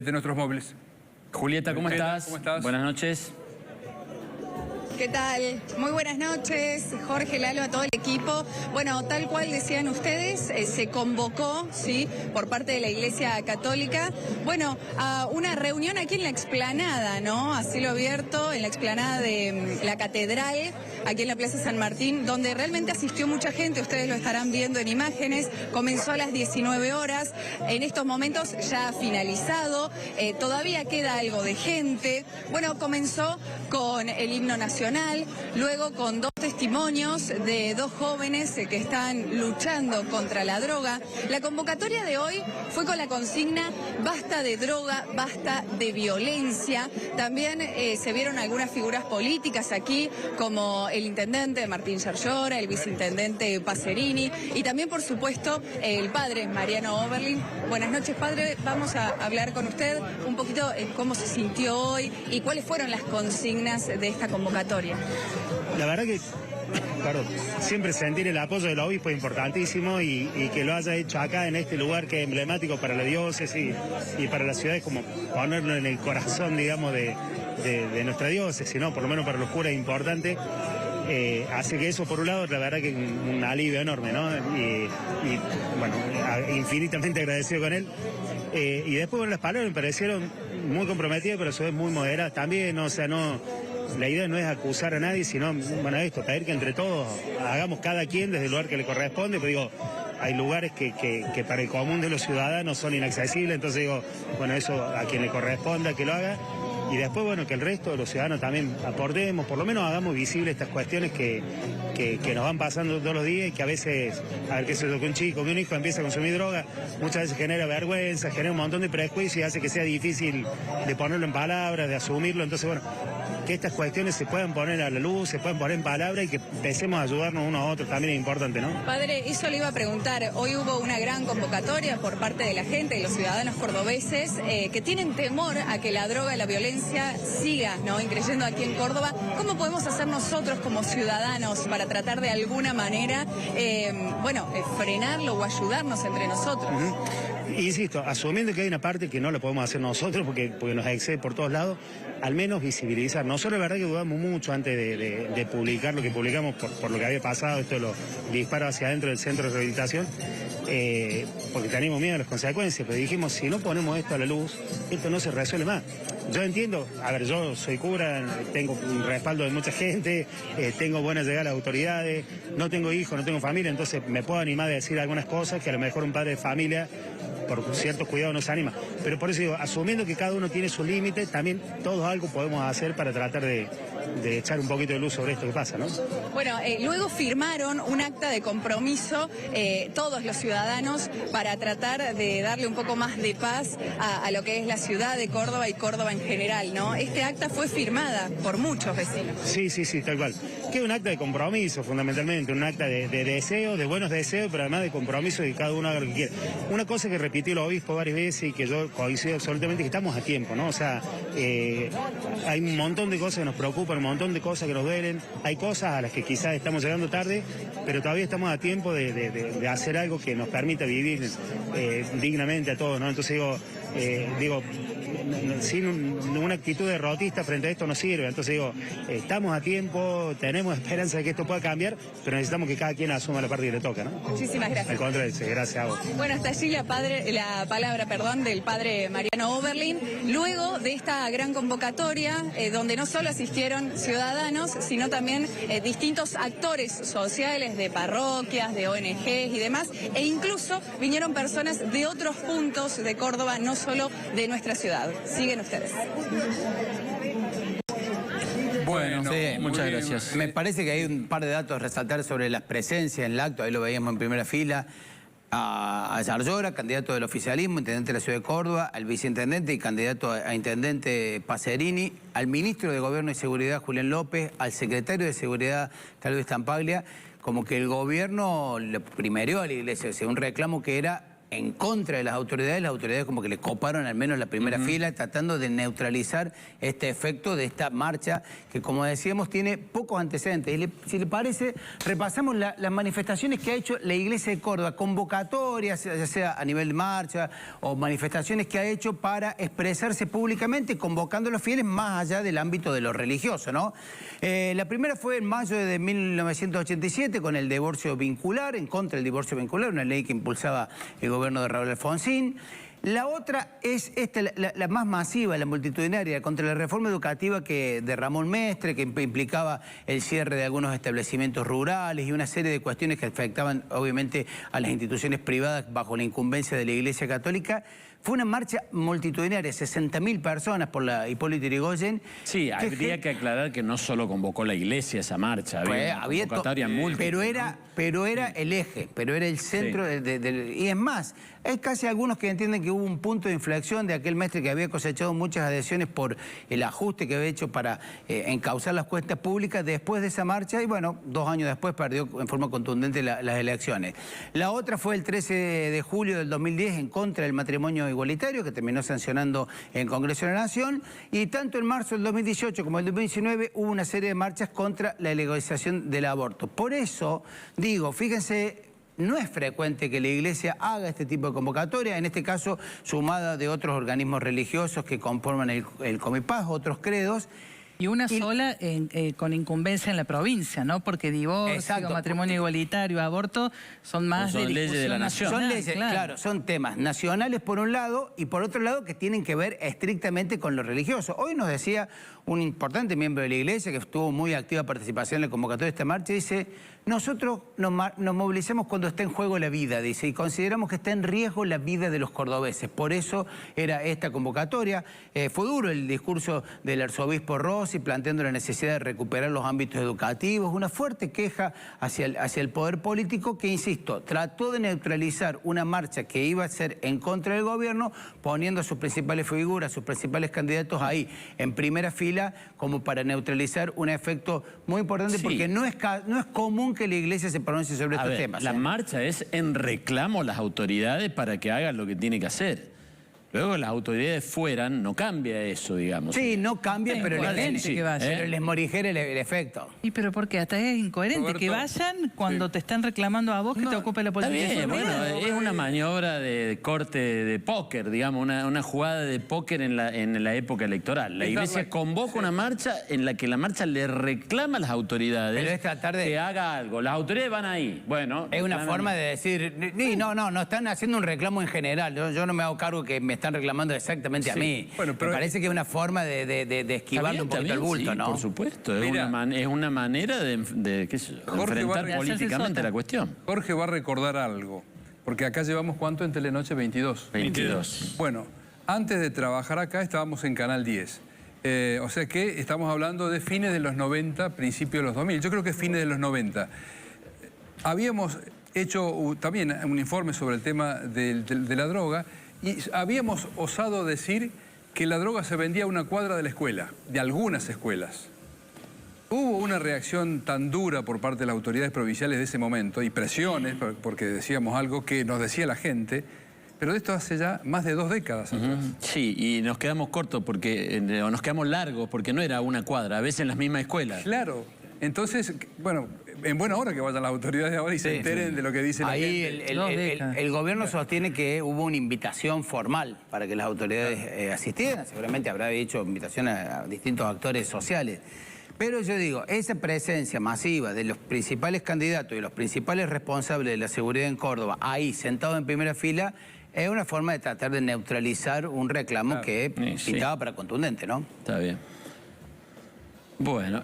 De nuestros móviles. Julieta, ¿cómo estás? ¿Cómo estás? Buenas noches. ¿Qué tal? Muy buenas noches, Jorge, Lalo, a todo el equipo. Bueno, tal cual decían ustedes, se convocó, ¿sí?, por parte de la Iglesia Católica, bueno, a una reunión aquí en la explanada, ¿no?, a cielo abierto, en la explanada de la Catedral, aquí en la Plaza San Martín, donde realmente asistió mucha gente, ustedes lo estarán viendo en imágenes. Comenzó a las 19 horas, en estos momentos ya ha finalizado, todavía queda algo de gente. Bueno, comenzó con el himno nacional, luego con dos testimonios de dos jóvenes que están luchando contra la droga. La convocatoria de hoy fue con la consigna "Basta de droga, basta de violencia". También se vieron algunas figuras políticas aquí, como el intendente Martín Yarlora, el viceintendente Pacerini y también, por supuesto, el padre Mariano Oberlin. Buenas noches, padre. Vamos a hablar con usted un poquito cómo se sintió hoy y cuáles fueron las consignas de esta convocatoria. La verdad que, claro, siempre sentir el apoyo del obispo es importantísimo y que lo haya hecho acá en este lugar que es emblemático para la diócesis y para la ciudad, es como ponerlo en el corazón, digamos, de nuestra diócesis, ¿no? Por lo menos para los curas es importante. Así que eso, por un lado, la verdad que es un alivio enorme, ¿no? Y bueno, infinitamente agradecido con él. Y después, bueno, las palabras me parecieron muy comprometidas, pero a su vez muy moderadas también, ¿no? O sea, no... La idea no es acusar a nadie, sino, bueno, esto, pedir que entre todos hagamos cada quien desde el lugar que le corresponde. Pero digo, hay lugares que para el común de los ciudadanos son inaccesibles, entonces digo, bueno, eso a quien le corresponda que lo haga. Y después, bueno, que el resto de los ciudadanos también aportemos, por lo menos hagamos visibles estas cuestiones que nos van pasando todos los días y que a veces, a ver qué sé yo, que un chico, que un hijo empieza a consumir droga, muchas veces genera vergüenza, genera un montón de prejuicios y hace que sea difícil de ponerlo en palabras, de asumirlo. Entonces, bueno, que estas cuestiones se puedan poner a la luz, se puedan poner en palabras y que empecemos a ayudarnos unos a otros también es importante, ¿no? Padre, eso le iba a preguntar. Hoy hubo una gran convocatoria por parte de la gente, de los ciudadanos cordobeses, que tienen temor a que la droga y la violencia siga, ¿no?, increyendo aquí en Córdoba. ¿Cómo podemos hacer nosotros como ciudadanos para tratar de alguna manera, frenarlo o ayudarnos entre nosotros? Insisto, asumiendo que hay una parte que no la podemos hacer nosotros porque nos excede por todos lados, al menos visibilizar. Nosotros la verdad que dudamos mucho antes de publicar lo que publicamos por lo que había pasado, esto de los disparos hacia adentro del centro de rehabilitación, porque teníamos miedo a las consecuencias, pero dijimos, si no ponemos esto a la luz, esto no se resuelve más. Yo entiendo, a ver, yo soy cura, tengo un respaldo de mucha gente, tengo buena llegada a las autoridades, no tengo hijos, no tengo familia, entonces me puedo animar a decir algunas cosas que a lo mejor un padre de familia por ciertos cuidados no se anima. Pero por eso digo, asumiendo que cada uno tiene su límite, también todos algo podemos hacer para tratar de echar un poquito de luz sobre esto que pasa, ¿no? Bueno, luego firmaron un acta de compromiso todos los ciudadanos para tratar de darle un poco más de paz a lo que es la ciudad de Córdoba y Córdoba en general, ¿no? Este acta fue firmada por muchos vecinos. Sí, tal cual. Que es un acta de compromiso, fundamentalmente, un acta de deseo, de buenos deseos, pero además de compromiso de que cada uno haga lo que quiera. Una cosa que repitió el obispo varias veces y que yo coincido absolutamente, que estamos a tiempo, ¿no? O sea, hay un montón de cosas que nos preocupan, un montón de cosas que nos duelen, hay cosas a las que quizás estamos llegando tarde, pero todavía estamos a tiempo de hacer algo que nos permita vivir dignamente a todos, ¿no? Entonces digo, sin una actitud derrotista frente a esto no sirve. Entonces digo, estamos a tiempo, tenemos esperanza de que esto pueda cambiar, pero necesitamos que cada quien asuma la parte que le toca, ¿no? Muchísimas gracias. Al contrario, gracias a vos. Bueno, hasta allí la palabra del padre Mariano Oberlin, luego de esta gran convocatoria, donde no solo asistieron ciudadanos, sino también distintos actores sociales de parroquias, de ONGs y demás, e incluso vinieron personas de otros puntos de Córdoba, no solo de nuestra ciudad. Siguen ustedes. Bueno, Sí, muchas bien. gracias. Me parece que hay un par de datos a resaltar sobre las presencias en el acto. Ahí lo veíamos en primera fila. A Yarlora, candidato del oficialismo, intendente de la ciudad de Córdoba, al viceintendente y candidato a intendente Pacerini, al ministro de Gobierno y Seguridad, Julián López, al secretario de Seguridad, Carlos Stampaglia, como que el gobierno le primerió a la iglesia, o sea, un reclamo que era en contra de las autoridades como que le coparon al menos la primera fila, tratando de neutralizar este efecto de esta marcha que, como decíamos, tiene pocos antecedentes. Y si le parece, repasamos las manifestaciones que ha hecho la Iglesia de Córdoba, convocatorias, ya sea a nivel de marcha o manifestaciones que ha hecho para expresarse públicamente, convocando a los fieles más allá del ámbito de lo religioso, ¿no? La primera fue en mayo de 1987 con el divorcio vincular, en contra del divorcio vincular, una ley que impulsaba el gobierno de Raúl Alfonsín. La otra es esta, la más masiva, la multitudinaria, contra la reforma educativa de Ramón Mestre, que implicaba el cierre de algunos establecimientos rurales y una serie de cuestiones que afectaban obviamente a las instituciones privadas bajo la incumbencia de la Iglesia Católica. Fue una marcha multitudinaria, 60.000 personas por la Hipólito Yrigoyen. Sí, habría que aclarar que no solo convocó la Iglesia esa marcha, había convocatoria múltiple. Pero era el eje, pero era el centro y es más, hay casi algunos que entienden que hubo un punto de inflexión de aquel Mestre que había cosechado muchas adhesiones por el ajuste que había hecho para encauzar las cuentas públicas después de esa marcha y bueno, 2 años después perdió en forma contundente las elecciones. La otra fue el 13 de julio del 2010 en contra del matrimonio igualitario que terminó sancionando en Congreso de la Nación y tanto en marzo del 2018 como el 2019 hubo una serie de marchas contra la legalización del aborto. Por eso digo, fíjense, no es frecuente que la Iglesia haga este tipo de convocatoria, en este caso sumada de otros organismos religiosos que conforman el Comipaz, otros credos. Y una sola con incumbencia en la provincia, ¿no? Porque divorcio, exacto, matrimonio igualitario, aborto, son más son leyes de la nación. Son leyes, claro, son temas nacionales por un lado y por otro lado que tienen que ver estrictamente con lo religioso. Hoy nos decía un importante miembro de la Iglesia que tuvo muy activa participación en la convocatoria de esta marcha, dice, nosotros nos movilizamos cuando está en juego la vida, dice, y consideramos que está en riesgo la vida de los cordobeses. Por eso era esta convocatoria. Fue duro el discurso del arzobispo Rossi planteando la necesidad de recuperar los ámbitos educativos, una fuerte queja hacia el poder político que, insisto, trató de neutralizar una marcha que iba a ser en contra del gobierno, poniendo a sus principales figuras, a sus principales candidatos ahí en primera fila, como para neutralizar un efecto muy importante, porque no es común que la Iglesia se pronuncie sobre estos temas. La marcha es en reclamo a las autoridades para que hagan lo que tiene que hacer. Luego las autoridades fueran, no cambia eso, digamos. Sí, no cambia, pero les morigera el efecto. ¿Y pero por qué? Hasta es incoherente, Roberto, que vayan cuando te están reclamando a vos que te ocupe la política. Está bien, bueno, es una maniobra de corte de póker, digamos, una jugada de póker en la época electoral. La Iglesia convoca una marcha en la que la marcha le reclama a las autoridades que haga algo. Las autoridades van ahí. Bueno, es una forma de decir, no están haciendo un reclamo en general. Yo no me hago cargo que me están reclamando exactamente a mí. Bueno, pero me parece que es una forma de esquivarle un poquito el bulto, ¿no? Por supuesto, es una manera de enfrentar políticamente la cuestión. Jorge va a recordar algo, porque acá llevamos ¿cuánto en Telenoche? 22. Bueno, antes de trabajar acá estábamos en Canal 10. O sea que estamos hablando de fines de los 90, principios de los 2000. Yo creo que fines de los 90. Habíamos hecho también un informe sobre el tema de la droga y habíamos osado decir que la droga se vendía a una cuadra de la escuela, de algunas escuelas. Hubo una reacción tan dura por parte de las autoridades provinciales de ese momento y presiones, porque decíamos algo que nos decía la gente, pero de esto hace ya más de 2 décadas atrás. Sí, y nos quedamos cortos porque, o nos quedamos largos porque no era una cuadra, a veces en las mismas escuelas. Claro. Entonces, bueno, en buena hora que vayan las autoridades ahora y se enteren de lo que dice la gente. El gobierno sostiene que hubo una invitación formal para que las autoridades asistieran. Seguramente habrá hecho invitación a distintos actores sociales. Pero yo digo, esa presencia masiva de los principales candidatos y los principales responsables de la seguridad en Córdoba, ahí sentados en primera fila, es una forma de tratar de neutralizar un reclamo que pintaba para contundente, ¿no? Está bien. Bueno.